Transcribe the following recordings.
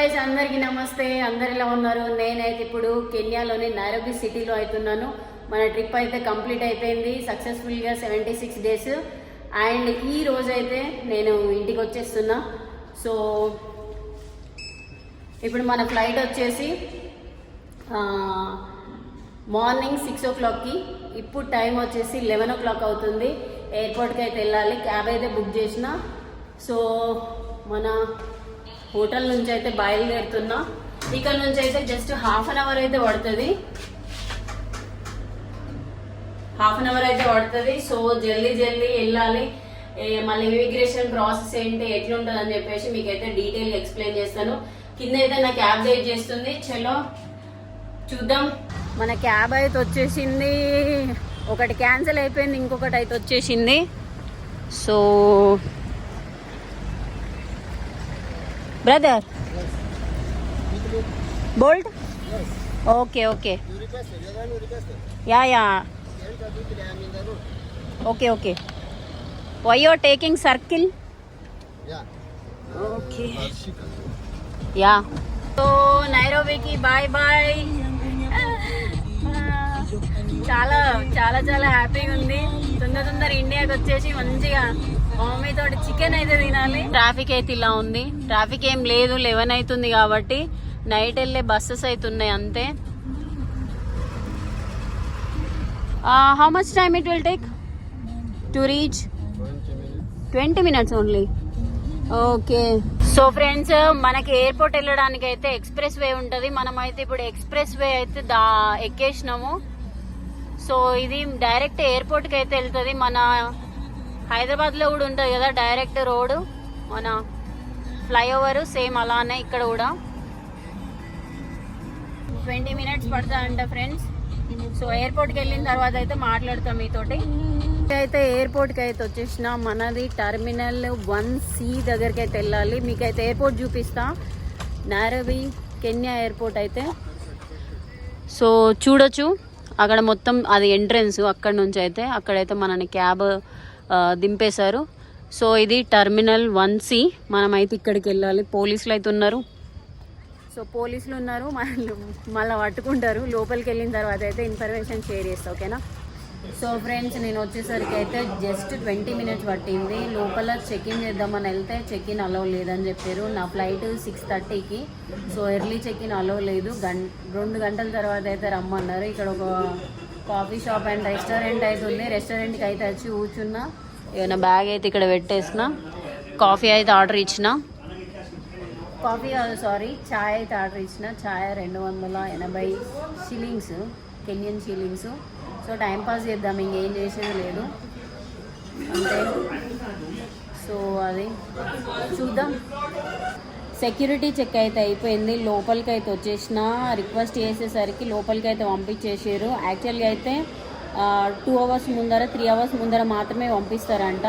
అందరికీ నమస్తే. అందరు ఎలా ఉన్నారు? నేనైతే ఇప్పుడు కెన్యాలోని నైరోబి సిటీలో అవుతున్నాను. మన ట్రిప్ అయితే కంప్లీట్ అయిపోయింది సక్సెస్ఫుల్గా 76 days. అండ్ ఈ రోజు అయితే నేను ఇంటికి వచ్చేస్తున్నా. సో ఇప్పుడు మన ఫ్లైట్ వచ్చేసి మార్నింగ్ 6 o'clockకి. ఇప్పుడు టైం వచ్చేసి 11 o'clock అవుతుంది. ఎయిర్పోర్ట్కి అయితే వెళ్ళాలి. క్యాబ్ అయితే బుక్ చేసిన. సో మన హోటల్ నుంచి అయితే బయలుదేరుతున్నా. ఇక్కడ నుంచి అయితే జస్ట్ హాఫ్ అన్ అవర్ అయితే పడుతుంది. సో జల్దీ వెళ్ళాలి. మళ్ళీ ఇమిగ్రేషన్ ప్రాసెస్ ఏంటి ఎట్లుంటుంది అని చెప్పేసి మీకైతే డీటెయిల్ ఎక్స్ప్లెయిన్ చేస్తాను. కింద అయితే నా క్యాబ్ వెయిట్ చేస్తుంది. చలో చూద్దాం. మన క్యాబ్ అయితే వచ్చేసింది. ఒకటి క్యాన్సిల్ అయిపోయింది, ఇంకొకటి అయితే వచ్చేసింది. So brother Bolt okay ya okay why you are taking circle okay ya. So నైరోబీకి బాయ్. చాలా హ్యాపీగా ఉంది. తొందర ఇండియాకి వచ్చేసి మంచిగా మమ్మీ తోటి చికెన్ అయితే తినాలి. ట్రాఫిక్ అయితే ఇలా ఉంది. ట్రాఫిక్ ఏం లేదు, 11 అవుతుంది కాబట్టి. నైట్ వెళ్ళే బస్సెస్ అయితే ఉన్నాయి అంతే. How much time it will take to reach? 20 minutes only. Okay. So friends, మనకి ఎయిర్పోర్ట్ వెళ్ళడానికి అయితే ఎక్స్ప్రెస్ వే ఉంటుంది. మనం అయితే ఇప్పుడు ఎక్స్ప్రెస్ వే అయితే ఎక్కేసినాము. సో ఇది డైరెక్ట్ ఎయిర్పోర్ట్కి అయితే వెళ్తుంది. మన హైదరాబాద్లో కూడా ఉంటుంది కదా డైరెక్ట్ రోడ్, మన ఫ్లైఓవర్ సేమ్ అలానే ఇక్కడ కూడా 20 minutes పడుతుందంట ఫ్రెండ్స్. సో ఎయిర్పోర్ట్కి వెళ్ళిన తర్వాత అయితే మాట్లాడతాం మీతోటి. అయితే ఎయిర్పోర్ట్కి అయితే వచ్చేసిన మనది టర్మినల్ 1C దగ్గరికి అయితే వెళ్ళాలి. మీకైతే ఎయిర్పోర్ట్ చూపిస్తా. నైరోబి కెన్యా ఎయిర్పోర్ట్ అయితే. సో చూడొచ్చు అక్కడ మొత్తం అది ఎంట్రన్స్. అక్కడ నుంచి అయితే అక్కడైతే మనని క్యాబ్ దింపేశారు. సో ఇది టర్మినల్ 1C. మనమైతే ఇక్కడికి వెళ్ళాలి. పోలీసులు అయితే ఉన్నారు. సో పోలీసులు ఉన్నారు, మళ్ళీ పట్టుకుంటారు. లోపలికి వెళ్ళిన తర్వాత అయితే ఇన్ఫర్మేషన్ షేర్ చేస్తా, ఓకేనా? సో ఫ్రెండ్స్, నేను వచ్చేసరికి అయితే జస్ట్ 20 minutes పట్టింది. లోపల చెక్ఇన్ చేద్దామని వెళ్తే చెక్ఇన్ అలౌ లేదని చెప్పారు. నా ఫ్లైట్ 6:30కి. సో ఎర్లీ చెక్ఇన్ అలౌ లేదు. 2 గంటల తర్వాత అయితే రమ్మన్నారు. ఇక్కడ ఒక కాఫీ షాప్ అండ్ రెస్టారెంట్ అయితే ఉంది. రెస్టారెంట్కి అయితే వచ్చి కూర్చున్నా. ఏమైనా బ్యాగ్ అయితే ఇక్కడ పెట్టేసిన. కాఫీ అయితే ఆర్డర్ ఇచ్చిన. చాయ్ అయితే ఆర్డర్ ఇచ్చిన. చాయ్ 280 shillings, Kenyan shillings. So timepass చేద్దాం, ఇంకేం చేసేది లేదు అంతే. సో అది చూద్దాం. సెక్యూరిటీ చెక్ అయితే అయిపోయింది. లోపలికి అయితే వచ్చేసిన. రిక్వెస్ట్ చేసేసరికి లోపలికి అయితే పంపించేసారు. యాక్చువల్గా అయితే 2 hours ముందర 3 hours ముందర మాత్రమే పంపిస్తారంట.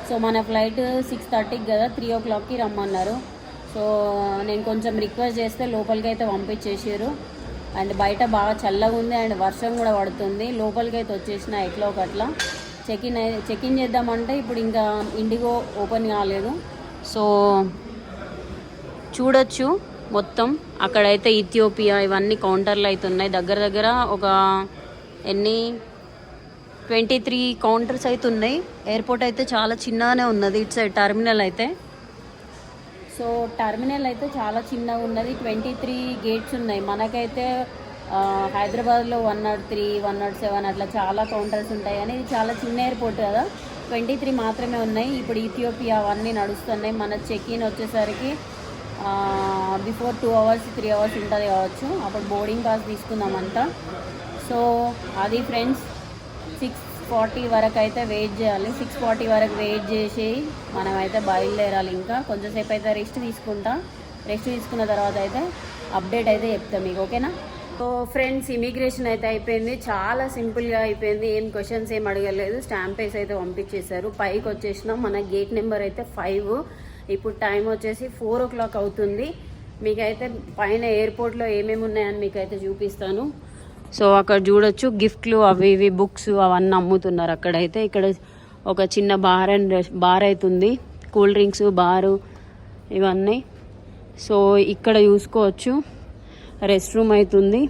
సో మన ఫ్లైట్ 6:30కి కదా, 3 o'clockకి రమ్మన్నారు. సో నేను కొంచెం రిక్వెస్ట్ చేస్తే లోపలికి అయితే పంపించేసారు. అండ్ బయట బాగా చల్లగా ఉంది అండ్ వర్షం కూడా పడుతుంది. లోపలికి అయితే వచ్చేసిన ఎట్లా ఒకట్లా. చెక్ఇన్ చేద్దామంటే ఇప్పుడు ఇంకా ఇండిగో ఓపెన్ కాలేదు. సో చూడొచ్చు మొత్తం అక్కడైతే ఇథియోపియా ఇవన్నీ కౌంటర్లు అయితే ఉన్నాయి. దగ్గర ఒక 23 కౌంటర్స్ అయితే ఉన్నాయి. ఎయిర్పోర్ట్ అయితే చాలా చిన్నగానే ఉన్నది. ఇట్స్ టర్మినల్ అయితే. సో టర్మినల్ అయితే చాలా చిన్నగా ఉన్నది. 23 gates ఉన్నాయి. మనకైతే హైదరాబాద్లో 103, 107 అట్లా చాలా కౌంటర్స్ ఉంటాయి. కానీ ఇది చాలా చిన్న ఎయిర్పోర్ట్ కదా, 23 మాత్రమే ఉన్నాయి. ఇప్పుడు ఇథియోపియా అవన్నీ నడుస్తున్నాయి. మన చెక్ఇన్ వచ్చేసరికి బిఫోర్ 2 hours 3 hours ఉంటుంది కావచ్చు. అప్పుడు బోర్డింగ్ పాస్ తీసుకుందామంట. సో అది ఫ్రెండ్స్, 6:40 వరకు అయితే వెయిట్ చేయాలి. 6:40 వరకు వెయిట్ చేసి మనమైతే బయలుదేరాలి. ఇంకా కొంచెంసేపు అయితే రెస్ట్ తీసుకున్న తర్వాత అయితే అప్డేట్ అయితే చెప్తాం మీకు, ఓకేనా? సో ఫ్రెండ్స్, ఇమిగ్రేషన్ అయితే అయిపోయింది. చాలా సింపుల్గా అయిపోయింది. ఏం క్వశ్చన్స్ ఏం అడగలేదు. స్టాంప్ వేసి అయితే పంపించేశారు. పైకి వచ్చేసినాం. మన గేట్ నెంబర్ అయితే 5. ఇప్పుడు టైం వచ్చేసి 4 o'clock అవుతుంది. మీకైతే పైన ఎయిర్పోర్ట్లో ఏమేమి ఉన్నాయని మీకైతే చూపిస్తాను. సో అక్కడ చూడొచ్చు గిఫ్ట్లు అవి ఇవి బుక్స్ అవన్నీ అమ్ముతున్నారు అక్కడైతే. ఇక్కడ ఒక చిన్న బార్ అయితే ఉంది. కూల్ డ్రింక్స్ బారు ఇవన్నీ. సో ఇక్కడ చూసుకోవచ్చు రెస్ట్ రూమ్ అవుతుంది.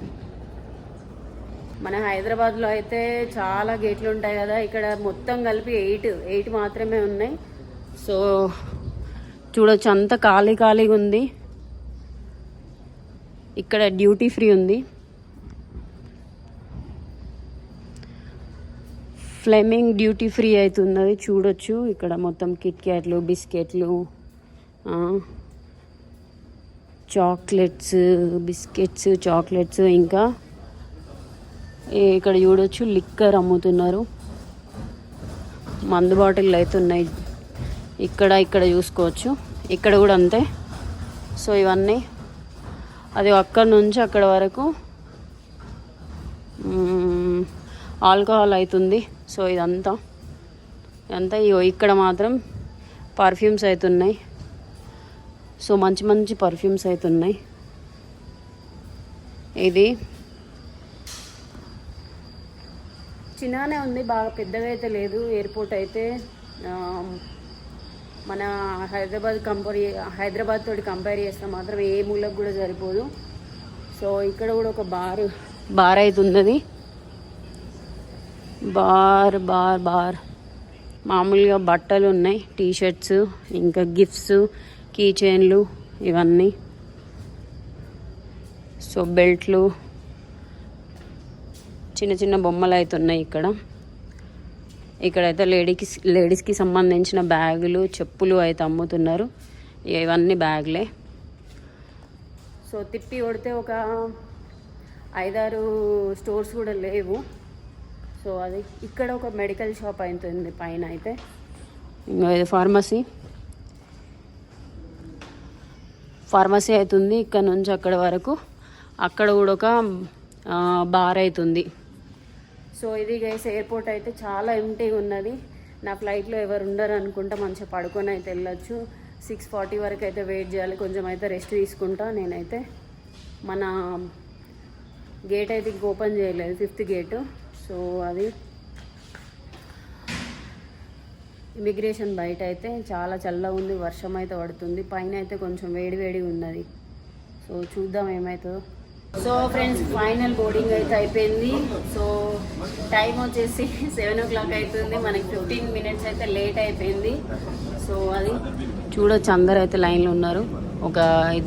మన హైదరాబాద్లో అయితే చాలా గేట్లు ఉంటాయి కదా, ఇక్కడ మొత్తం కలిపి 8 మాత్రమే ఉన్నాయి. సో చూడొచ్చు అంత ఖాళీగా ఉంది. ఇక్కడ డ్యూటీ ఫ్రీ ఉంది. ఫ్లెమింగ్ డ్యూటీ ఫ్రీ అవుతున్నది చూడొచ్చు. ఇక్కడ మొత్తం కిట్ క్యాట్లు, బిస్కెట్లు, చాక్లెట్స్, బిస్కెట్స్, చాక్లెట్స్, ఇంకా ఇక్కడ చూడొచ్చు లిక్కర్ అమ్ముతున్నారు. మందు బాటిల్ అయితే ఉన్నాయి. ఇక్కడ చూసుకోవచ్చు. ఇక్కడ కూడా అంతే. సో ఇవన్నీ అది అక్కడ నుంచి అక్కడ వరకు ఆల్కహాల్ అవుతుంది. సో ఇదంతా ఇక్కడ మాత్రం పర్ఫ్యూమ్స్ అవుతున్నాయి. సో మంచి పర్ఫ్యూమ్స్ అవుతున్నాయి. ఇది చిన్నగానే ఉంది, బాగా పెద్దగా అయితే లేదు. ఎయిర్పోర్ట్ అయితే మన హైదరాబాద్ తోటి కంపేర్ చేస్తే మాత్రం ఏ మూలకు కూడా సరిపోదు. సో ఇక్కడ కూడా ఒక బార్ అయితే ఉన్నది. బార్ మామూలుగా బట్టలు ఉన్నాయి, టీషర్ట్స్, ఇంకా గిఫ్ట్స్, కీ చైన్లు, ఇవన్నీ. సో బెల్ట్లు, చిన్న బొమ్మలు అయితే ఉన్నాయి. ఇక్కడైతే లేడీస్కి సంబంధించిన బ్యాగులు, చెప్పులు అయితే అమ్ముతున్నారు. ఇవన్నీ బ్యాగులే. సో తిప్పి కొడితే ఒక 5-6 స్టోర్స్ కూడా లేవు. సో అది ఇక్కడ ఒక మెడికల్ షాప్ అవుతుంది పైన అయితే. ఇంకా ఇది ఫార్మసీ అవుతుంది. ఇక్కడ నుంచి అక్కడ వరకు. అక్కడ కూడా ఒక బార్ అవుతుంది. సో ఇది గైస్ ఎయిర్పోర్ట్ అయితే చాలా ఎంటీగా ఉన్నది. నా ఫ్లైట్లో ఎవరు ఉండరు అనుకుంటా, మంచిగా పడుకొని అయితే వెళ్ళొచ్చు. 6:40 వరకు అయితే వెయిట్ చేయాలి. కొంచెం అయితే రెస్ట్ తీసుకుంటా. నేనైతే మన గేట్ అయితే ఇంక ఓపెన్ చేయలేదు, 5th గేటు. సో అది ఇమిగ్రేషన్ బయట అయితే చాలా చల్లగా ఉంది. వర్షం అయితే పడుతుంది. పైన అయితే కొంచెం వేడి ఉన్నది. సో చూద్దాం ఏమవుతుందో. సో ఫ్రెండ్స్ ఫైనల్ బోర్డింగ్ అయితే అయిపోయింది. సో టైం వచ్చేసి 7 o'clock అవుతుంది. మనకి 15 minutes అయితే లేట్ అయిపోయింది. సో అది చూడొచ్చు, అందరు అయితే లైన్లో ఉన్నారు. ఒక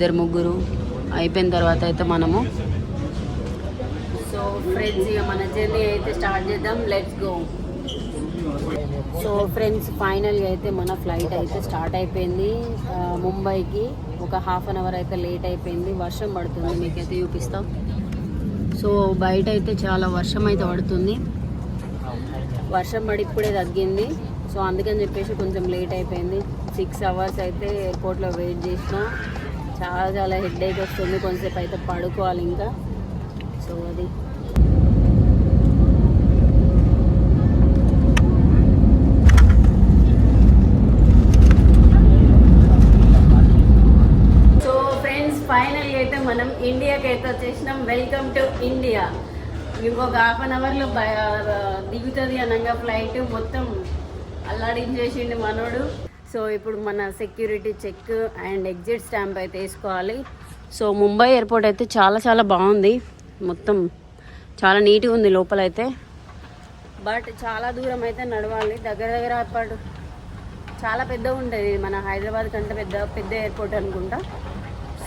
2-3 అయిపోయిన తర్వాత అయితే మనము సో ఫ్రెండ్స్ ఇక మన జర్నీ అయితే స్టార్ట్ చేద్దాం. Let's go. సో ఫ్రెండ్స్ ఫైనల్గా అయితే మన ఫ్లైట్ అయితే స్టార్ట్ అయిపోయింది. ముంబైకి ఒక 1/2 hour అయితే లేట్ అయిపోయింది. వర్షం పడుతుంది, మీకైతే చూపిస్తాం. సో బయట అయితే చాలా వర్షం అయితే పడుతుంది. వర్షం పడి ఇప్పుడే తగ్గింది. సో అందుకని చెప్పేసి కొంచెం లేట్ అయిపోయింది. 6 hours అయితే ఎయిర్పోర్ట్లో వెయిట్ చేసిన. చాలా హెడేక్ వస్తుంది. కొంచెంసేపు అయితే పడుకోవాలి ఇంకా. సో అది ఫైనల్గా అయితే మనం ఇండియాకి అయితే వచ్చేసినాం. Welcome to India. ఇంకొక 1/2 hourలో దిగుతుంది అనగా ఫ్లైట్. మొత్తం అల్లాడించేసిండు మనోడు. సో ఇప్పుడు మన security check and exit stamp అయితే వేసుకోవాలి. సో ముంబై ఎయిర్పోర్ట్ అయితే చాలా బాగుంది. మొత్తం చాలా నీట్గా ఉంది లోపలైతే. బట్ చాలా దూరం అయితే నడవాలి. దగ్గర అప్పుడు చాలా పెద్దగా ఉంటుంది. మన హైదరాబాద్ కంటే పెద్ద ఎయిర్పోర్ట్ అనుకుంటా.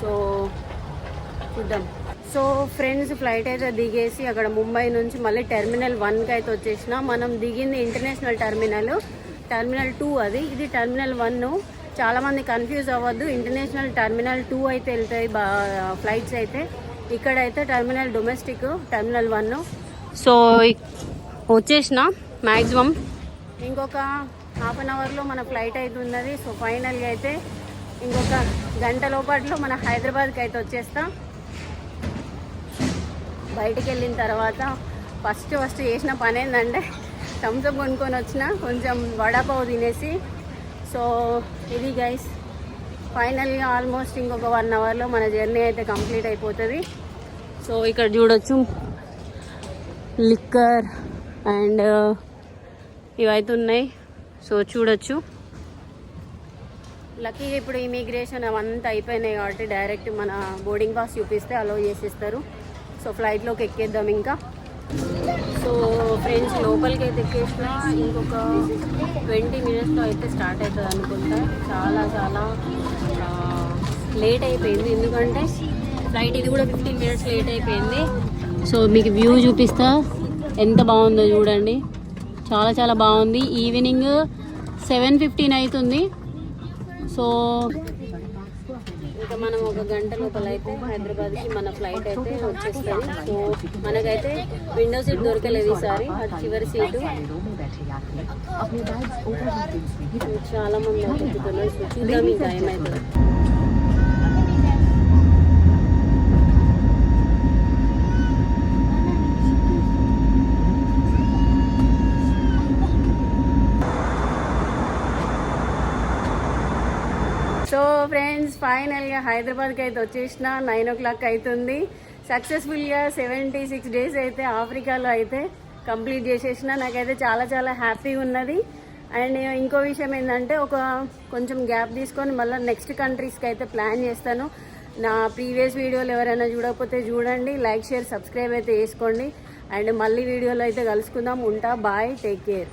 సో చూద్దాం. సో ఫ్రెండ్స్ ఫ్లైట్ అయితే దిగేసి అక్కడ ముంబై నుంచి మళ్ళీ టెర్మినల్ 1కి అయితే వచ్చేసిన. మనం దిగింది ఇంటర్నేషనల్ టర్మినల్ 2 అది. ఇది టెర్మినల్ 1. చాలామంది కన్ఫ్యూజ్ అవ్వద్దు. ఇంటర్నేషనల్ టెర్మినల్ 2 అయితే వెళ్తాయి ఫ్లైట్స్ అయితే. ఇక్కడైతే డొమెస్టిక్ టెర్మినల్ 1. సో వచ్చేసిన మ్యాక్సిమం ఇంకొక 1/2 hourలో మన ఫ్లైట్ అయితే ఉన్నది. సో ఫైనల్గా అయితే ఇంకొక గంట లోపట్లో మన హైదరాబాద్కి అయితే వచ్చేస్తాం. బయటికి వెళ్ళిన తర్వాత ఫస్ట్ చేసిన పని ఏంటంటే థమ్స్అప్ కొనుక్కొని వచ్చిన, కొంచెం వడాపావ్ తినేసి. సో ఇది గైస్ ఫైనల్గా ఆల్మోస్ట్ ఇంకొక 1 hourలో మన జర్నీ అయితే కంప్లీట్ అయిపోతుంది. సో ఇక్కడ చూడొచ్చు లిక్కర్ అండ్ ఇవైతే ఉన్నాయి. సో చూడొచ్చు లక్కీగా ఇప్పుడు ఇమిగ్రేషన్ అవంతా అయిపోయినాయి కాబట్టి డైరెక్ట్ మన బోర్డింగ్ పాస్ చూపిస్తే అలో చేసేస్తారు. సో ఫ్లైట్లోకి ఎక్కేద్దాం ఇంకా. సో ఫ్రెండ్స్ లోపలికి అయితే ఎక్కేసిన ఇంకొక 20 మినిట్స్లో అయితే స్టార్ట్ అవుతుంది అనుకుంటా. చాలా చాలా లేట్ అయిపోయింది ఎందుకంటే ఫ్లైట్ ఇది కూడా 15 మినిట్స్ లేట్ అయిపోయింది. సో మీకు వ్యూ చూపిస్తా, ఎంత బాగుందో చూడండి. చాలా చాలా బాగుంది. ఈవినింగ్ 7:15 అవుతుంది. సో ఇంకా మనం ఒక గంట లోపల అయితే హైదరాబాద్కి మన ఫ్లైట్ అయితే వచ్చేస్తుంది. సో మనకైతే విండో సీట్ దొరకలేదు ఈసారి, అటు చివరి సీటు. చాలా మంది అయితే ఎక్కుతున్నారు. సో చూద్దాం ఇంకా ఏమవుతుంది. సో ఫ్రెండ్స్ ఫైనల్గా హైదరాబాద్కి అయితే వచ్చేసిన 9 o'clock అవుతుంది. సక్సెస్ఫుల్గా 76 days అయితే ఆఫ్రికాలో అయితే కంప్లీట్ చేసేసిన. నాకైతే చాలా చాలా హ్యాపీగా ఉన్నది. అండ్ ఇంకో విషయం ఏంటంటే కొంచెం గ్యాప్ తీసుకొని మళ్ళీ నెక్స్ట్ కంట్రీస్కి అయితే ప్లాన్ చేస్తాను. నా ప్రీవియస్ వీడియోలు ఎవరైనా చూడకపోతే చూడండి, లైక్ షేర్ సబ్స్క్రైబ్ అయితే చేసుకోండి. అండ్ మళ్ళీ వీడియోలో అయితే కలుసుకుందాం. ఉంటా, బాయ్, టేక్ కేర్.